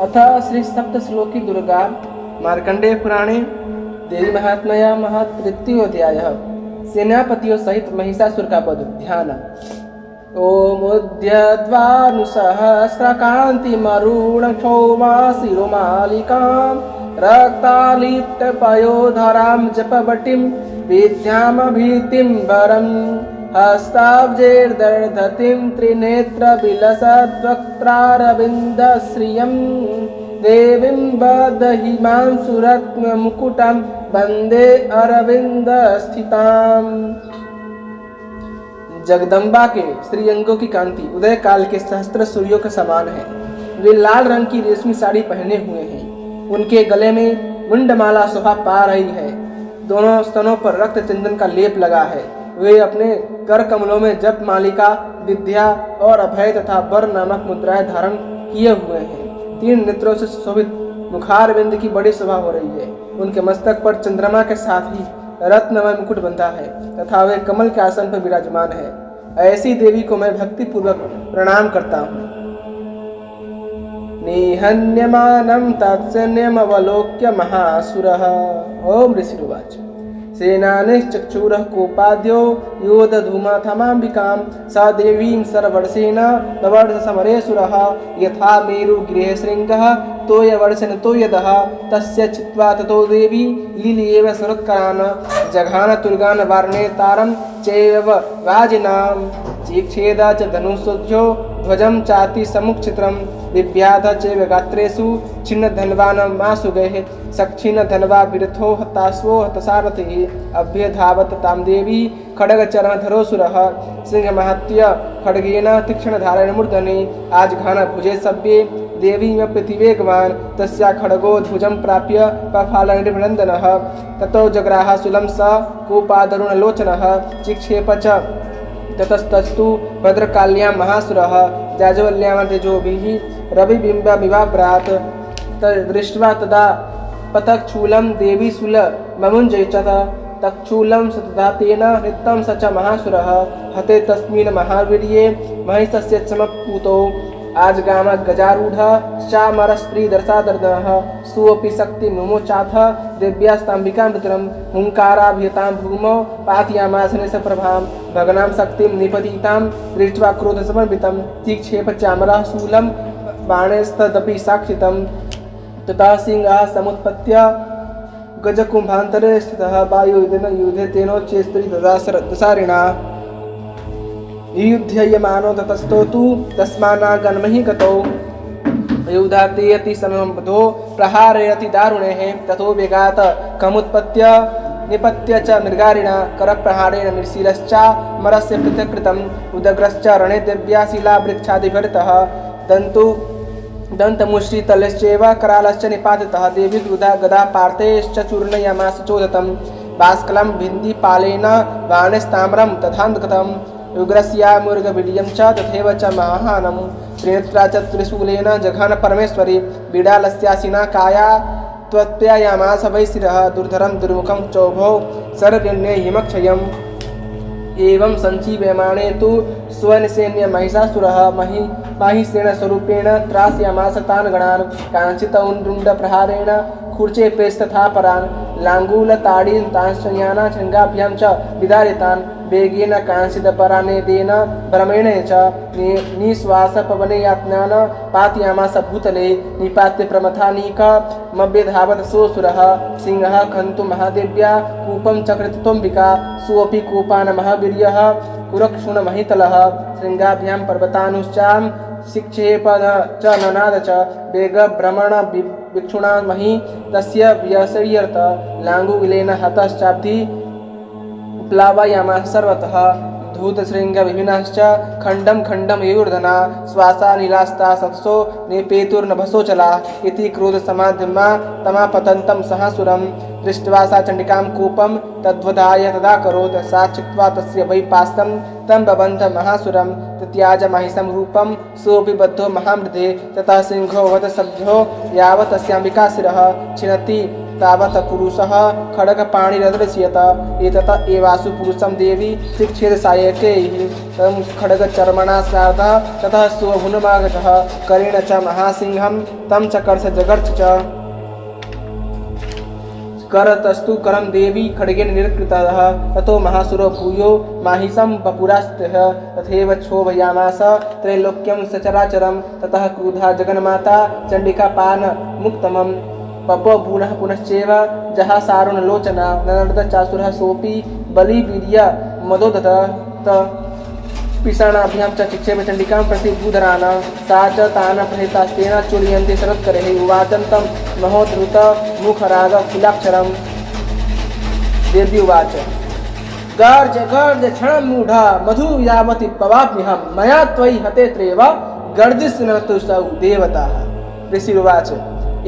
अथ श्री सप्तश्लोकी दुर्गा मार्कंडेय पुराणे देवी महात्म्या महत्तृतीयोऽध्यायः सेनापतियों सहित महिषासुर का वध। ध्यान। ओमुद्यद्वानुसहस्रकान्तिमरुणक्षौमाशिरोमालिकां रक्तालिप्तपयोधरां जपवटीं विद्यामभीतिं वरम् हस्ताब्जैर्दधतीं त्रिनेत्रविलसद्वक्त्रारविन्दश्रियं देवीं बदहिमांशुरत्नमुकुटं वन्दे अरविन्दस्थिताम्। जगदम्बा के श्रीअंगों की कांति उदय काल के सहस्त्र सूर्यों के समान है। वे लाल रंग की रेशमी साड़ी पहने हुए हैं। उनके गले में मुंडमाला शोभा पा रही है। दोनों स्तनों पर रक्त चंदन का लेप लगा है। वे अपने कर कमलों में जप मालिका, विद्या और अभय तथा वर नामक मुद्राएं धारण किए हुए हैं। 3 नेत्रों से सुशोभित मुखारविंद की बड़ी शोभा हो रही है। उनके मस्तक पर चंद्रमा के साथ ही रत्नमय मुकुट बंधा है तथा वे कमल के आसन पर विराजमान है। ऐसी देवी को मैं भक्ति पूर्वक प्रणाम करता हूँ। निहन्यमानं तत्सैन्यमवलोक्य महासुरः। ओम ऋषिरुवाच। सेनानिश्चक्षुरः कोपाद्यो योधधूमथमाम्बिकां स देवीं सर्वर्षेण प्रवर्धसमरेसुरः यथा मेरुगृहशृङ्गः तोयवर्षेण तोयदः तस्य चित्वा ततो देवी लीलयेव सुरत्करान् जघान तुर्गान् वार्णेतारं चैव वाजिनां चिक्षेद च धनुषोज्यो ध्वजं चाति समुक्षित्रं दिव्याध चैव गात्रेषु छिन्नधन्वानमासुगैः सक्षिन्नधन्वा विरथो हताश्वो हतसारथिः अभ्यधावत तां देवी खड्गचरणधरोऽसुरः सिंहमाहत्य खड्गेन तीक्ष्णधारेण मूर्धनि आजघान भुजे सव्ये देवीमप्यतिवेगवान् तस्या खड्गो ध्वजं प्राप्य पफालनिर्भिनन्दनः ततो जग्राह शूलं स कोपादरुणलोचनः चिक्षेप च ततस्तस्तु भद्रकाल्यां महासुरः जाज्वल्यां तेजोभिः रविबिम्बमिवाभ्रात् तद्दृष्ट्वा तदा पतक्षूलं देवीशूलममुञ्जयिषत तक्षूलं स तदा तेन हृतं स च महासुरः हते तस्मिन् महावीर्ये महिषस्य चमत्पूतो आजगाम गजारूढः श्यामरस्त्रीदर्शादर्दनः सुवपि शक्तिमुमोचाथ दिव्यास्ताम्बिकां रुद्रं हुङ्काराभिहतां भूमौ पातयामासने सप्रभां भगनां शक्तिं निपतितां दृष्ट्वा क्रोधसमर्पितं चिक्षेप चामरः शूलं बाणेस्तदपि साक्षितं ततः सिंहः समुत्पत्य गजकुम्भान्तरे स्थितः वायुयुधेन युधे तेनोच्चैस्त्री दशारिणा युध्ययमानो ततस्तो तु तस्मान्नागन्महि गतौ युधातेऽति समबद्धो प्रहारयति दारुणेः ततो वेगात् कमुत्पत्य निपत्य च मृगारिणा करप्रहारेण मृत्शिलश्चामरस्य पृथक्कृतम् उदग्रश्च रणे दिव्या शिलावृक्षादिभरितः दन्तमुष्टितलश्चैव करालश्च निपातितः देवी क्रुधा गदा पार्थेश्च चूर्णयामास चोदतं बाष्कलं भिन्दिपालेन बाणेस्ताम्रं तथान्तगतम् उग्रस्या मुर्गवीर्यं च तथैव च महानं त्रिनेत्रा च त्रिशूलेन जघान परमेश्वरी बिडालस्यासिना काया त्वत्प्यायामास वै शिरः दुर्धरं दुर्मुखं चौभौ शरण्ये हिमक्षयम् एवं सञ्जीव्यमाने तु स्वनिसैन्य महिषासुरः महिषेणस्वरूपेण त्रास्यामास तान् गणान् काञ्चितौण्डप्रहारेण खूर्चे प्रेस्तथा परान् लाङ्गूलताडीन् तांश्चयाना शृङ्गाभ्यां च विदारितान् वेगेन कांसितपरानेदेन भ्रमेण च निःश्वासपवने यात्नान् पातयामास भूतले निपात्य प्रमथानीकमभ्यधावत सोऽसुरः सिंहः खन्तु महादेव्या कूपं चक्रतुम्बिका सोऽपि कूपान् महावीर्यः कुरक्षुणमहितलः शृङ्गाभ्यां पर्वतानुश्चां शिक्षेप च ननाद च वेगभ्रमण विक्षुणा मही तस्य व्यसयर्थ लाङ्गुलेन हतश्चाब्धि प्लावयामास सर्वतः धूतशृङ्गविभिन्नश्च खण्डं खण्डं युर्धना श्वासा नीलास्ता सत्सो निपेतुर्नभसोचला इति क्रोधसमाधिमा तमापतन्तं सहसुरं दृष्ट्वा सा चण्डिकां कूपं तद्वधाय तदा करोत् सा चित्वा तस्य वै पास्तं तं बबन्ध महासुरं तत्याज महिषं रूपं सोऽपि बद्धो महामृधे ततः सिंहो वधसभ्यो यावत् तस्याम्बिका शिरः छिनति तावत् पुरुषः खड्गपाणिरदर्शयत एतत एवासु पुरुषं देवी शिक्षेदसायकैः तं खड्गचर्मणा सार्धः ततः स्वभुनमागतः करेण च महासिंहं तं चकर्ष जगर्ष च करतस्तु करं देवी खड्गेन निरकृतः ततो महासुरो भूयो माहिषं पपुरास्त्यः तथैव क्षोभयामास त्रैलोक्यं सचराचरं ततः क्रुधा जगन्माता चण्डिका पानमुक्तमं पपो पुनश्चैव जहासारुणलोचना ननर्दचासुरः सोऽपि बलिवीर्य मदोदत पिषाणाभ्यां च चिक्षेप चण्डिकां प्रति भूधरान् सा च तान् प्रहितास्तेन चूर्यन्ते शरत्करैः उवाचन्तं महोद्धृत मुखराग कुलाक्षरम् देवी उवाच गर्ज गर्ज क्षणं मूढ मधु यावति पवाप्यहं मया त्वयि हते त्रेव गर्जिष्यन्तु सौ देवताः। ऋषिरुवाच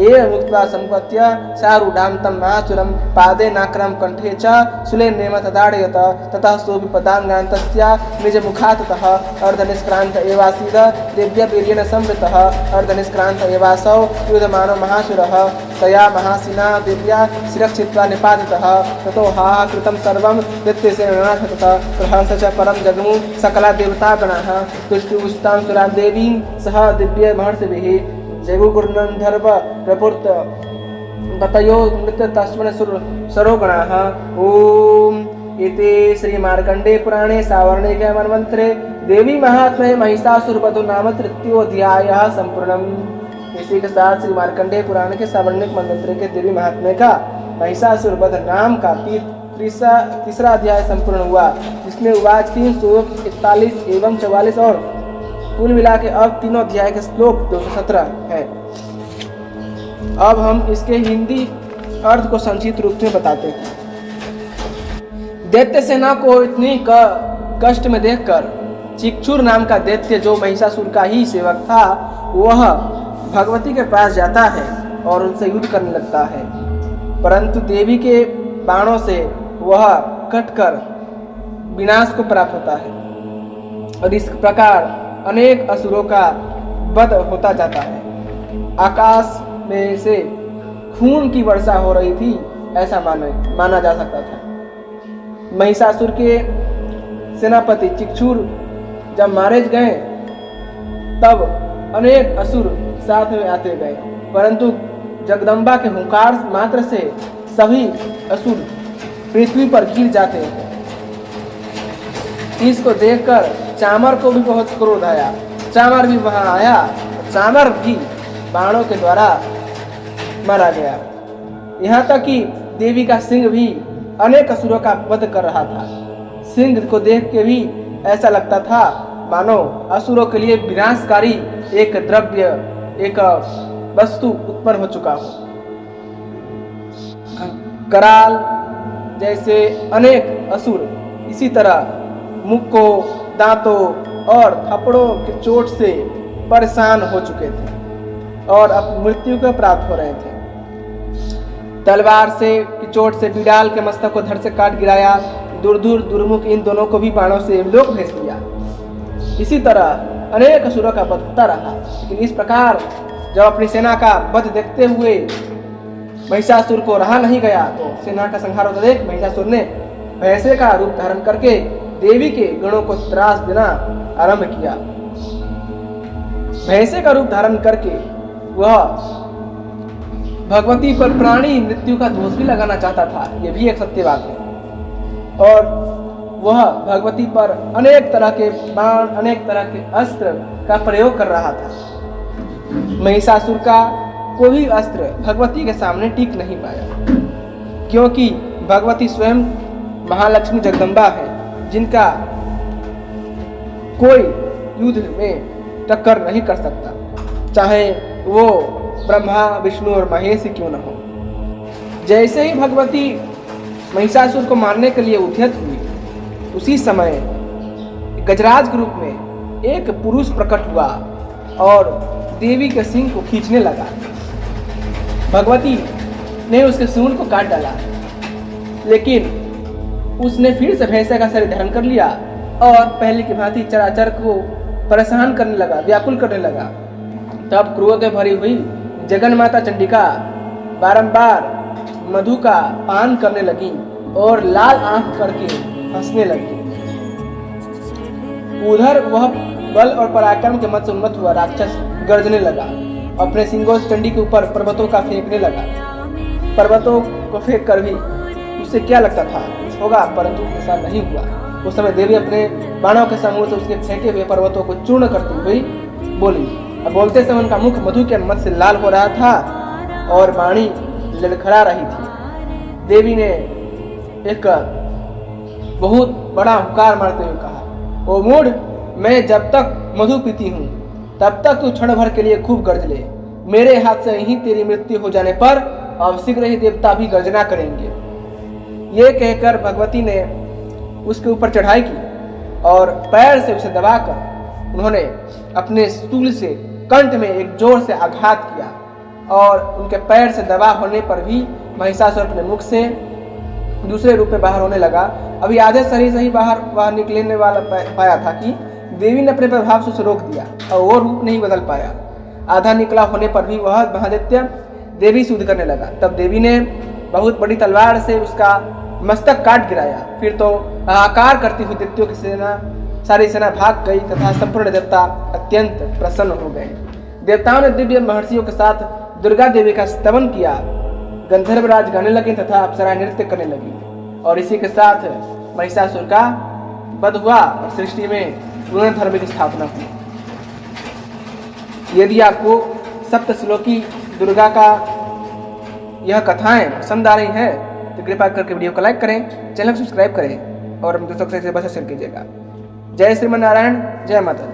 एवम् उक्त्वा सम्पत्य सारूढां तं महासुरं पादेनाक्रं कण्ठे च शूलेनेव तदाडयत ततः सोऽपि पदाङ्गान्तस्य निजमुखात् ततः अर्धनिष्क्रान्त एवासीद दिव्यवीर्येण संवृतः अर्धनिष्क्रान्त एवासौ युध्यमानो महासुरः तया महासिना दिव्या शिरक्षित्वा निपातितः ततो हाहाकृतं सर्वं कृत्यसेनानाथ प्रहंस च परं जग्मु सकला देवतागणाः तुष्टुस्तां सुरां देवीं सह दिव्य महर्षिभिः जगुगुर्नन्धर्व प्रपुर्त गतयो नृत्यतस्मन् सरोगणाः। ओम इति श्री मार्कंडे पुराणे सावर्णिके मन्वन्तरे देवी महात्म्ये महिषासुरवधु नाम तृतीयोऽध्यायः संपूर्णम्। इसी के साथ श्री मार्कंडे पुराण के सावर्णिक मन्वन्तरे के देवी महात्म्य का महिषासुरवध नाम का तीसरा अध्याय संपूर्ण हुआ, जिसमें उवाच 341 एवं 44 और कुल मिला के अब तीनों अध्याय के श्लोक 217 है। अब हम इसके हिंदी अर्थ को संक्षिप्त रूप में बताते हैं। दैत्य सेना को इतनी कष्ट में देखकर चिक्षुर नाम का दैत्य जो महिषासुर का ही सेवक था, वह भगवती के पास जाता है और उनसे युद्ध करने लगता है, परंतु देवी के बाणों से वह कटकर विनाश को प्राप्त होता है और इस प्रकार अनेक असुरों का वध होता जाता है। आकाश में से खून की वर्षा हो रही थी, ऐसा माना जा सकता था। महिषासुर के सेनापति चिक्षुर जब मारे गए तब अनेक असुर साथ में आते गए, परंतु जगदम्बा के हुंकार मात्र से सभी असुर पृथ्वी पर गिर जाते हैं। इसको देखकर चामर को भी बहुत क्रोध आया। चामर भी वहां आया, चामर भी बाणों के द्वारा मारा गया। यहाँ तक कि देवी का सिंह भी अनेक असुरों का वध कर रहा था। सिंह को देख के भी ऐसा लगता था मानो असुरों के लिए विनाशकारी एक द्रव्य, एक वस्तु उत्पन्न हो चुका हो। कराल जैसे अनेक असुर इसी तरह मुक्कों, दांतों और थप्पड़ों के चोट से परेशान हो चुके थे और अब मृत्यु को प्राप्त हो रहे थे। तलवार से की चोट से बिडाल के मस्तक को धड़ से काट गिराया। दूर दुर्मुख इन दोनों को भी बाणों से लोक भेज दिया। इसी तरह अनेक असुरों का वध होता रहा, लेकिन इस प्रकार जब अपनी सेना का वध देखते हुए महिषासुर को रहा नहीं गया तो सेना का संहार होता देख महिषासुर ने भैंसे का रूप धारण करके देवी के गणों को त्रास देना आरंभ किया। भैंसे का रूप धारण करके वह भगवती पर प्राणी मृत्यु का दोष भी लगाना चाहता था, यह भी एक सत्य बात है। और वह भगवती पर अनेक तरह के बाण, अनेक तरह के अस्त्र का प्रयोग कर रहा था। महिषासुर का कोई भी अस्त्र भगवती के सामने टिक नहीं पाया, क्योंकि भगवती स्वयं महालक्ष्मी जगदम्बा है, जिनका कोई युद्ध में टक्कर नहीं कर सकता, चाहे वो ब्रह्मा, विष्णु और महेश ही क्यों न हो। जैसे ही भगवती महिषासुर को मारने के लिए उद्यत हुई, उसी समय गजराज के रूप में एक पुरुष प्रकट हुआ और देवी के सिंह को खींचने लगा। भगवती ने उसके सूंड को काट डाला, लेकिन उसने फिर से भैंसे का शरीर धारण कर लिया और पहले की भांति चराचर को परेशान करने लगा, व्याकुल करने लगा। तब क्रोध में भरी हुई जगन माता चंडिका बारंबार मधु का पान करने लगी और लाल आंख करके हंसने लगी। उधर वह बल और पराक्रम के मत से उन्मत्त हुआ राक्षस गर्जने लगा, अपने सिंगों से चंडी के ऊपर पर्वतों का फेंकने लगा। पर्वतों को फेंक कर भी उससे क्या लगता था, कुछ होगा, परंतु ऐसा नहीं हुआ। उस समय देवी अपने बाणों के समूह से उसके फेंके हुए पर्वतों को चूर्ण करती हुई बोली। अब बोलते समय उनका मुख मधु के मत से लाल हो रहा था और वाणी लड़खड़ा रही थी। देवी ने एक बहुत बड़ा हुंकार मारते हुए कहा, ओ मूढ़, मैं जब तक मधु पीती हूँ तब तक तू क्षण भर के लिए खूब गर्ज ले। मेरे हाथ से ही तेरी मृत्यु हो जाने पर अब शीघ्र ही देवता भी गर्जना करेंगे। ये कहकर भगवती ने उसके ऊपर चढ़ाई की और पैर से उसे दबाकर उन्होंने अपने शूल से कंठ में एक जोर से आघात किया और उनके पैर से दबा होने पर भी महिषासुर अपने मुख से दूसरे रूप में बाहर होने लगा। अभी आधे शरीर से ही बाहर निकलने वाला पाया था कि देवी ने अपने प्रभाव से उसे रोक दिया और वो रूप नहीं बदल पाया। आधा निकला होने पर भी वह महादैत्य देवी से युद्ध करने लगा। तब देवी ने बहुत बड़ी तलवार से उसका मस्तक काट गिराया। फिर तो हाहाकार करती हुई दैत्यों की सारी सेना भाग गई तथा संपूर्ण देवता अत्यंत प्रसन्न हो गए। देवताओं ने दिव्य महर्षियों के साथ दुर्गा देवी का स्तवन किया। गंधर्वराज गाने लगे तथा अप्सरा नृत्य करने लगी और इसी के साथ महिषासुर का वध हुआ और सृष्टि में पूर्ण धर्म की स्थापना हुई। यदि आपको सप्तश्लोकी दुर्गा का यह कथाएं पसंद आ रही हैं तो कृपया करके वीडियो को लाइक करें, चैनल को सब्सक्राइब करें और दोस्तों के साथ शेयर कीजिएगा। जय श्रीमन नारायण, जय माता।